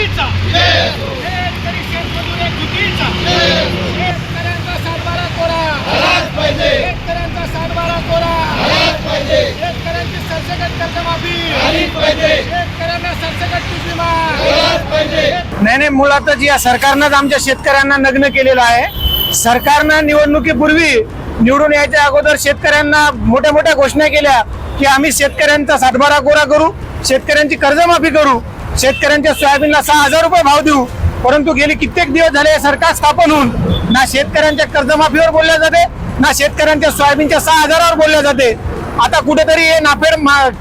युतीचा शेतकरी शेतमजूर युतीचा शेतकऱ्यांचा सातबारा कोरा शेतकऱ्यांचा सातबारा कोरा शेतकऱ्यांची सरसकट कर्जमाफी शेतकऱ्यांना सरसकट पीक विमा नाही, मुळातच या सरकारनं आमच्या शेतकऱ्यांना नग्न केलेलं आहे। सरकारनं निवडणुकीपूर्वी निवडून यायच्या अगोदर शेतकऱ्यांना मोठ्या मोठ्या घोषणा केल्या की आम्ही शेतकऱ्यांचा सातबारा कोरा करू, शेतकऱ्यांची कर्जमाफी करू, शेतकऱ्यांच्या सोयाबीनला 6,000 रुपये भाव देऊ। परंतु गेली कित्येक दिवस झाले सरकार स्थापन होऊन ना शेतकऱ्यांच्या कर्जमाफीवर बोलल्या जाते, ना शेतकऱ्यांच्या सोयाबीनच्या 6,000वर बोलल्या जाते। आता कुठेतरी हे नाफेड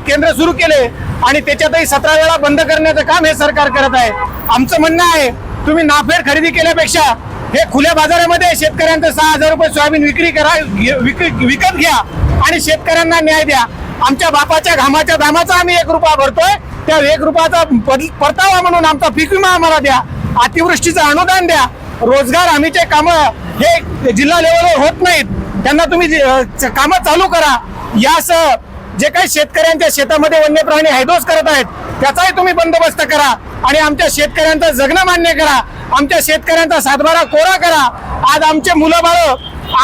केंद्र सुरू केले आणि त्याच्यातही 17 वेळा बंद करण्याचं काम हे सरकार करत आहे। आमचं म्हणणं आहे, तुम्ही नाफेड खरेदी केल्यापेक्षा हे खुल्या बाजारामध्ये शेतकऱ्यांचं 6,000 रुपये सोयाबीन विकत घ्या आणि शेतकऱ्यांना न्याय द्या। आमच्या बापाच्या घामाच्या दामाचा आम्ही 1 रुपया भरतोय, त्या 1 रुपयाचा परतावा म्हणून आमचा पीक विमा आम्हाला द्या, अतिवृष्टीचं अनुदान द्या, रोजगार हमीचे कामं हे जिल्हा लेवलवर होत नाहीत, त्यांना तुम्ही कामं चालू करा। यासह जे काही शेतकऱ्यांच्या शेतामध्ये वन्य प्राणी हैदोस करत आहेत त्याचाही तुम्ही बंदोबस्त करा आणि आमच्या शेतकऱ्यांचं जगणं मान्य करा, आमच्या शेतकऱ्यांचा सातबारा कोरा करा। आज आमचे मुलं बाळ,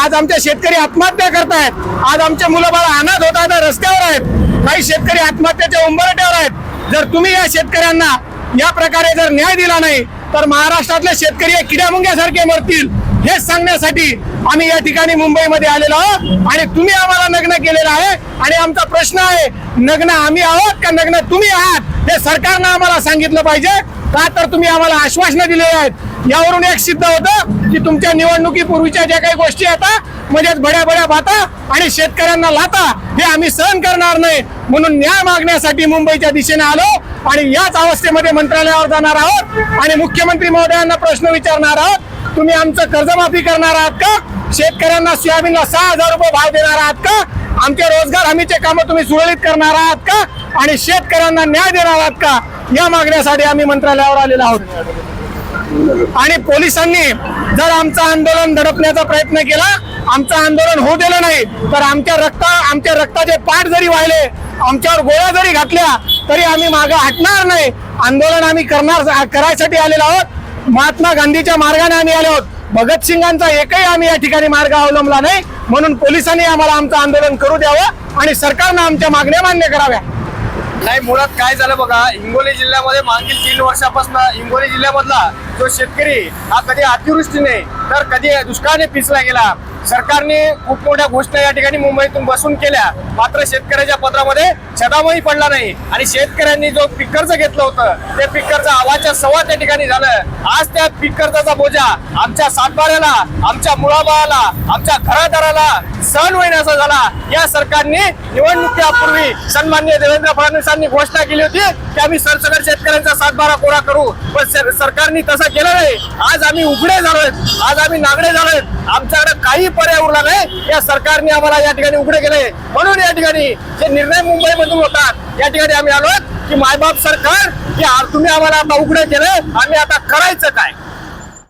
आज आमचे शेतकरी आत्महत्या करतायत, आज आमचे मुलं बाळ अनाथ होत आहेत, रस्त्यावर आहेत, काही शेतकरी आत्महत्याच्या उंबरठ्यावर आहेत। जर तुम्ही या शेतकऱ्यांना या प्रकारे जर न्याय दिला नाही तर महाराष्ट्रातले शेतकरी किड्यामुंग्यासारखे मरतील, हे सांगण्यासाठी आम्ही या ठिकाणी मुंबईमध्ये आलेलो आहोत आणि तुम्ही आम्हाला नग्न केलेलं आहे। आणि आमचा प्रश्न आहे, नग्न आम्ही आहोत का नग्न तुम्ही आहात हे सरकारनं आम्हाला सांगितलं पाहिजे। का तर तुम्ही आम्हाला आश्वासनं दिलेली आहेत। यावरून एक सिद्ध होतं की तुमच्या निवडणुकीपूर्वीच्या ज्या काही गोष्टी आहेत म्हणजेच बड्या बाता आणि शेतकऱ्यांना लाता हे आम्ही सहन करणार नाही। म्हणून न्याय मागण्यासाठी मुंबईच्या दिशेने आलो आणि याच अवस्थेमध्ये मंत्रालयावर जाणार आहोत आणि मुख्यमंत्री महोदयांना प्रश्न विचारणार आहोत, तुम्ही आमचं कर्जमाफी करणार आहात का? शेतकऱ्यांना सोयाबीनला 6,000 रुपये भाव देणार आहात का? आमचे रोजगार हमीचे कामं तुम्ही सुरळीत करणार आहात का? आणि शेतकऱ्यांना न्याय देणार आहात का? या मागण्यासाठी आम्ही मंत्रालयावर आलेलो आहोत। आणि पोलिसांनी जर आमचं आंदोलन दडपण्याचा प्रयत्न केला, आमचं आंदोलन होऊ दिलं नाही तर आमच्या रक्ताचे पाठ जरी वाहिले, आमच्यावर गोळ्या जरी घातल्या तरी आम्ही मागे हटणार नाही। आंदोलन आम्ही करायसाठी आलेलो आहोत, महात्मा गांधीच्या मार्गाने आम्ही आलो आहोत। भगतसिंगांचा एकही आम्ही या ठिकाणी मार्ग अवलंबला नाही, म्हणून पोलिसांनी आम्हाला आमचं आंदोलन करू द्यावं आणि सरकारनं आमच्या मागण्या मान्य कराव्या। नाही, मुळात काय झालं बघा, हिंगोली जिल्ह्यामध्ये मागील 3 वर्षापासून हिंगोली जिल्ह्यामधला जो शेतकरी हा कधी अतिवृष्टीने तर कधी दुष्काळाने पिचला गेला। सरकारने खूप मोठ्या घोषणा या ठिकाणी मुंबईतून बसून केल्या, मात्र शेतकऱ्याच्या पत्रामध्ये छदामही पडला नाही आणि शेतकऱ्यांनी जो पीक कर्ज घेतलं होतं ते पीक कर्ज आवाच्या सव्वा त्या ठिकाणी झालं। आज त्या पीक कर्जाचा बोजा आमच्या सातबाऱ्याला, आमच्या मुळाबाळाला, आमच्या घरादाराला सहन होईनासा झाला। या सरकारने निवडणुकीपूर्वी सन्माननीय देवेंद्र फडणवीसांनी घोषणा केली होती की आम्ही सरसकट शेतकऱ्यांचा सातबारा कोरा करू, पण सरकारने तसं केलं नाही। आज आम्ही उघडे झालोय, आज आम्ही नागडे झालोय, आमच्याकडे काही पर्याय उरला नाही। या सरकारने आम्हाला या ठिकाणी उघडे केले, म्हणून या ठिकाणी जे निर्णय मुंबईमधून होतात या ठिकाणी आम्ही आलोत की मायबाप सरकार की तुम्ही आम्हाला आता उघडे केले, आम्ही आता करायचं काय?